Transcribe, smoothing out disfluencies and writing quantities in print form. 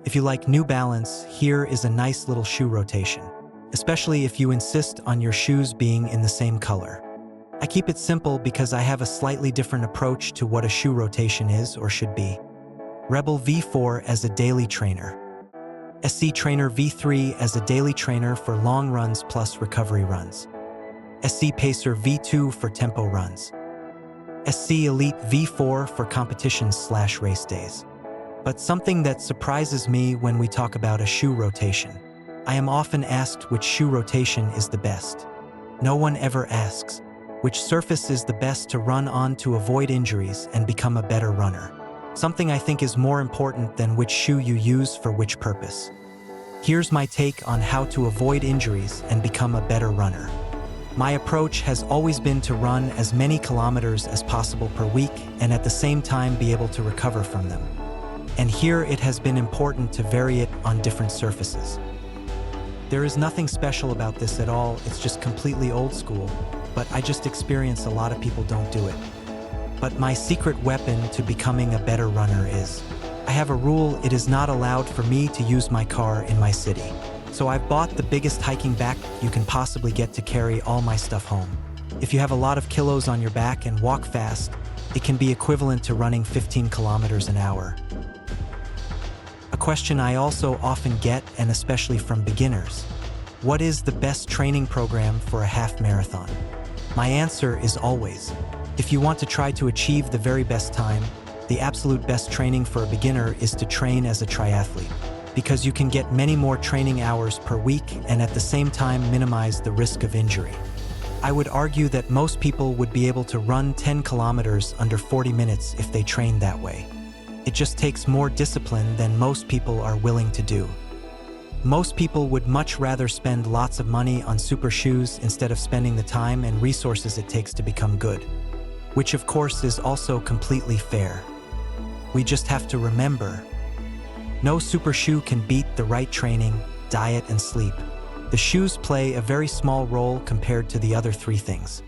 If you like New Balance, here is a nice little shoe rotation, especially if you insist on your shoes being in the same color. I keep it simple because I have a slightly different approach to what a shoe rotation is or should be. Rebel V4 as a daily trainer. SC Trainer V3 as a daily trainer for long runs plus recovery runs. SC Pacer V2 for tempo runs. SC Elite V4 for competitions/race days. But something that surprises me when we talk about a shoe rotation. I am often asked which shoe rotation is the best. No one ever asks which surface is the best to run on to avoid injuries and become a better runner. Something I think is more important than which shoe you use for which purpose. Here's my take on how to avoid injuries and become a better runner. My approach has always been to run as many kilometers as possible per week and at the same time be able to recover from them. And here it has been important to vary it on different surfaces. There is nothing special about this at all, it's just completely old school, but I just experience a lot of people don't do it. But my secret weapon to becoming a better runner is, I have a rule: it is not allowed for me to use my car in my city. So I've bought the biggest hiking backpack you can possibly get to carry all my stuff home. If you have a lot of kilos on your back and walk fast, it can be equivalent to running 15 kilometers an hour. A question I also often get, and especially from beginners: what is the best training program for a half marathon? My answer is always, if you want to try to achieve the very best time, the absolute best training for a beginner is to train as a triathlete, because you can get many more training hours per week and at the same time minimize the risk of injury. I would argue that most people would be able to run 10 kilometers under 40 minutes if they trained that way. It just takes more discipline than most people are willing to do. Most people would much rather spend lots of money on super shoes instead of spending the time and resources it takes to become good, which of course is also completely fair. We just have to remember, no super shoe can beat the right training, diet, and sleep. The shoes play a very small role compared to the other three things.